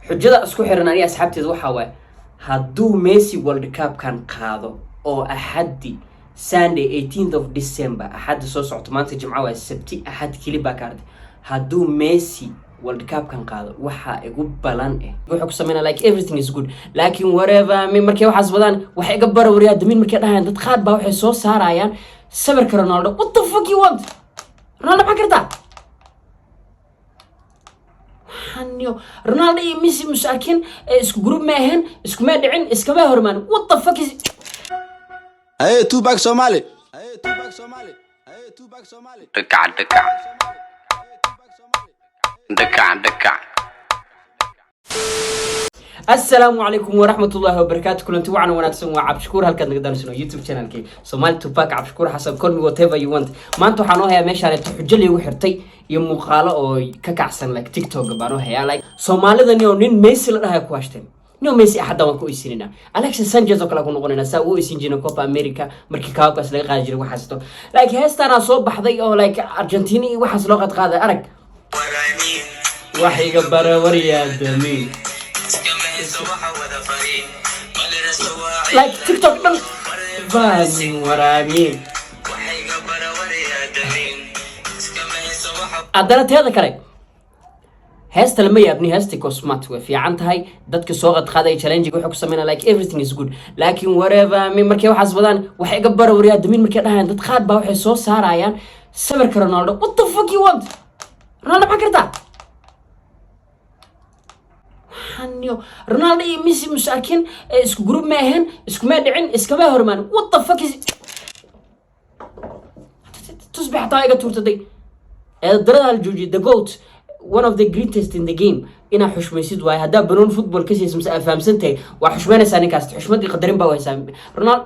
حجدا اسكو حيران اني اصحابتي waxa way haduu Messi World Cup kan qaado oo ahadi Sunday 18th of December ahad soo socto maanta jimco waa sabti ahad kaliba kaardi haduu Messi World Cup kan qaado waxa igu balan wuxuu ku sameeyay like everything is good laakiin whatever min markay waxaas wadaan waxa iga barawriya damin markay dhahaan dad qaad baa waxay soo saarayaan sawirka Ronaldo what the fuck you want Ronaldo ma kartaa حنيو رونالدو ميسي مساكين اسكو جروب ماهن اسكو ما دحين اسكو ما هرمان what the fuck is اي تو باك سومالي دكع السلام عليكم ورحمة الله وبركاته كلنتي وعنا وناكسن وعبد شكور هالكاد نقدر نسمع يوتيوب channel كي سومالي توباك عبد شكور حسن كل whatever you want ما أنتو حنوها ماشي على تحجلي وحرتي يوم مقالة أو ككعسن like تيك توك بانوها يا like سومالي ذا نيو نين ميسي لها كواشتين نيو ميسي أحد ما كوي سيننا أليكس سانجيز وكلا كنا قلنا ساوي سينجينا كوبا أمريكا مركي كاوكاس لقى غاجر وحسته like هستنا صوب بحضي أو like أرجنتيني وحس لغة غادا أرك وحي قبر وريا دمي like TikTok dong bani waraamin adana teeda kale heesta lama yaabni heesta cosmat way fiican tahay dadka soo qaaday challenge wuxuu ku sameeyay like everything is good laakiin whatever min markay waxaas wadaan waxa iga barawriya damin markay dhahaan dad qaad baa waxay soo saarayaan sawirka Ronaldo what the fuck you want Ronaldo ma kartaa حنيو رونالدو ميسي مساكين اسكو جروب ماهن اسكو ما دحين اسكو ما هرمان what the fuck is تصبح طايقة تورتدي الدرجة الجوجي the GOAT one of the greatest in the game إنا حشميسيد واي هدا بنون فوتبول كيس اسمه فهم سنتي وحشمانة ساني كاست حشمتي قدرين باوي سام رونالدو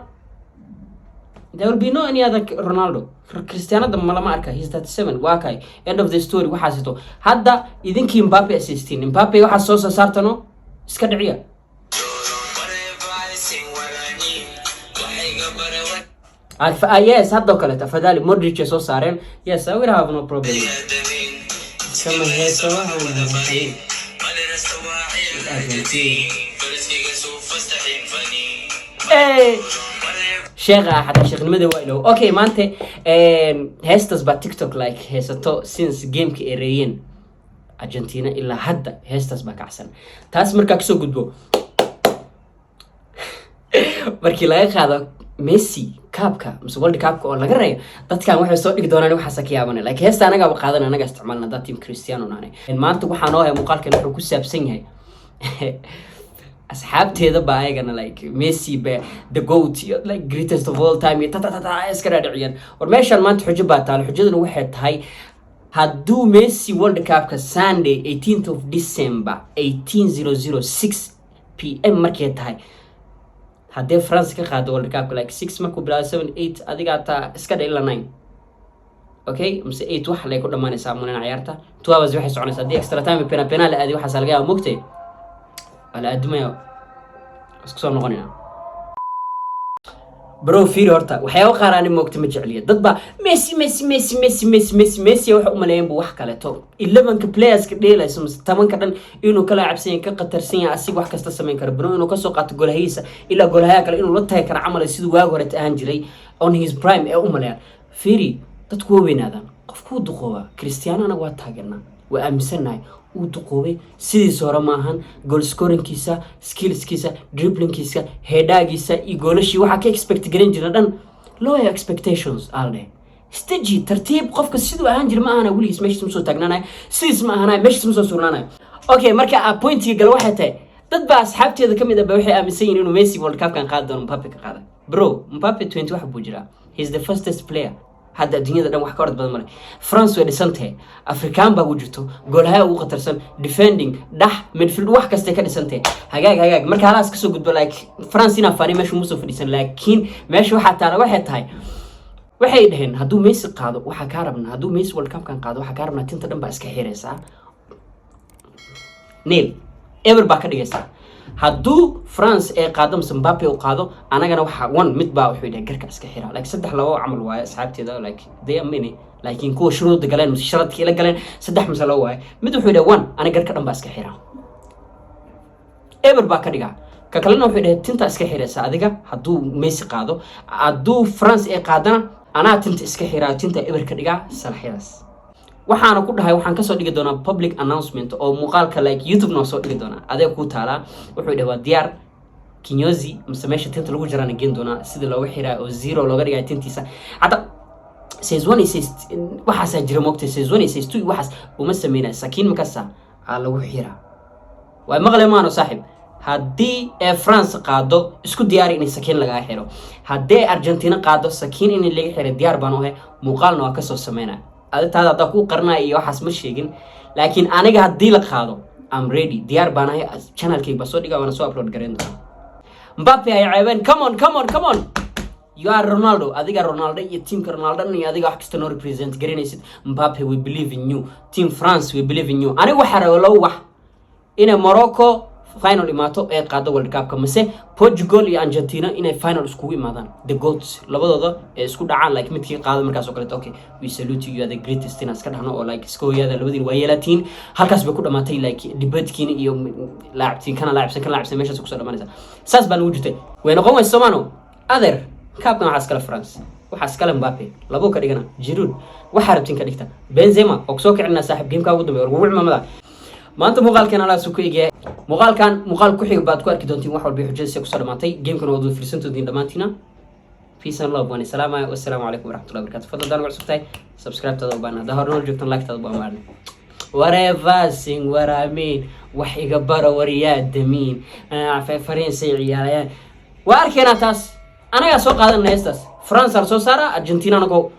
there will be no any other Ronaldo Cristiano ده ما أركا he's 37 واقعي end of the story وحاسته هذا إذن كي مبابي أسيستين مبابي واحد صوصة صارتنو إسكادعية yes هذا وكلته فدالي مودريتش صوص صارين yes I will have no problem كما هي سوا شيخ حتى شيخ نمدي ويلو اوكي ما انت هيستس با تيك توك لايك هيستو سينس جيم كي اريين ارجنتينا الا حدا هيستس با كعسن تاس مركا كسو غدبو markii laga qaado Messi kaabka mise World Cup oo laga reeyo dadkan waxay soo dhigi doonaan waxa sakiyaaban laakiin heesta anaga qaadan anaga isticmaalna dad team Cristiano naane maanta waxaan oo hay muuqaalkan wuxuu ku saabsan yahay asxaabteeda baa ayagana like Messi ba the GOAT like greatest of all time ta iska raadiciyaan war meeshan maanta xujo baa taal xujaduna waxay tahay haduu Messi World Cup ka Sunday 18th of December 18006 PM markay tahay hadee France ka qaado World Cup like 6 markuu bilaa 7 8 adiga ta iska dhayla 9 okay mise 8 wax lay ku dhamaanaysaa munan ciyaarta 2 hours waxay soconaysaa hadii extra time penalty aadi waxa salga moogtay على أدمية اسكسر نغنينا برو فيري هرتا وحياة قاراني موقت مجعلية ضد ميسي وحق ملايين بوح كالتو 11 كبلايرز كديلا اسمه 8 كدن إنه كلا عبسين كقطر سين أسيب واحد كاستسمين كربنو إنه كسوقات جول هيسا إلا جول هيا كلا إنه لطها كان عمل يسيد واجورة أنجلي on his prime ملايين فيري تتقوى بين هذا قفكو دقوة كريستيانو أنا واتها قلنا وأمسناي ودقوبي سيدي سورا ماهن جول سكورين كيسا سكيلز كيسا دريبلين كيسا هيدا كيسا يقولشي waxa ka expect garan jiradan low expectations alde استجي ترتيب قفك sidoo ahaan jir ma ahana wiliis meeshii soo taagnanay sidis ma ahana meeshii soo suurnaanay okay marka a pointiga gal waxa tahay dad ba asxaabteeda kamid ah waxay aaminsan yihiin inuu Messi World Cup kan qaado doono Mbappe ka qaada bro Mbappe 20 wax buu jiraa he's the fastest player هذا الدنيا ده واحد كارد بدل مرة فرنسا وديسنته أفريقيان بوجودته جولها وقترسن defending ده من في الواحد كاستيكا ديسنته هجاج مركز هلاس كسو قد بلاك فرنسينا فاني ماشي موسو في ديسن لكن ماشي واحد على واحد هاي واحد هن هدو ميسي قادو واحد كاربنا هدو ميسي والكام كان قادو واحد كاربنا تنت دم بس كحيرسا نيل ever باكر يسا هدو فرنسا قادم سمبابي وقادو أنا جنا واحد وان متباع وحيد جرك أسكحيرة لك صدق لو عمل واي أصحابتي ده like they أمني لكن كو شروط قالين مش شرط كيلا قالين صدق مثلا واي متو حيد وان أنا جرك أنا بأسكحيرة eber baa ka dhigaa ka kalena wuxuu dhahay tinta iska xiraysa adiga hadduu Messi qaado hadduu France ay qaadana anaa tinta iska xiraa tinta eber ka dhigaa salaxyadaas waxaana ku dhahay waxaan ka soo dhigi doonaa public announcement oo muuqaalka like YouTube noo soo dhigi doonaa adeeg ku taala wuxuu dhahay waa diyaar kinyozi meesha tinta lagu jarana geen doonaa sida looga xiraa oo zero looga dhigaa tintiisa hada says one says waxaas jira moogtay says one says two waxaas uma sameynaa sakiin makasa lagu xiraa way maqlay maano saaxib haddii France qaado isku diyaari in sakiin laga xiro haddii Argentina qaado sakiin in laga xiro diyaar baan u ahay muuqaalna waa ka soo sameynaa adtaada ku qarnaa iyo waxaas ma sheegin laakiin aniga haddii la qaado I'm ready diyaar baan ahay channelkayga soo dhigaa wana soo upload gareyn doonaa Mbappe ay ceebeen come on you are Ronaldo adiga Ronaldo iyo teamka Ronaldo iyo adiga wax kasta noo represent garanaysid Mbappe we believe in you team France we believe in you aniga waxa raalo wax in Morocco final imaato ee qaado World Cup kamase Portugal iyo Argentina inay final isku imaadaan the goats labadooda ee isku dhacaan like midkii qaado markaas oo kale okay we salute you the greatest in aska dhahno oo like iskooyada labadii waa yeelatiin halkaas bay ku dhamaatay like debatekiina iyo laacibtiin kana laacibsan meeshaas ku soo dhamaanaysa saas baan ugu jirtay way noqon way Somano adeer kaabkan waxaas kala France waxaas kala Mbappe labo ka dhigana Giroud waxa rabtiin ka dhigta Benzema oo soo kicina saaxib gameka ugu dambeeyay ugu cimamada maanta muuqaalkan ala soo kooyay muuqaal ku xiga baad ku arki doontiin wax walba xujaysi ku soo dhamaatay gamekan wada fiirsantoodin dhamaantina peace and love wa salaamu alaykum wa rahmatullahi wa barakatuh fadlan waa subscribe tada baan hada horno joogtan like tada baan maarnay whatever sing what I mean wax iga bara wariyaa damiin fariin say ciyaarayaan waa arkeenaa taas anaga soo qaadanay heestaas France soo saara Argentina nago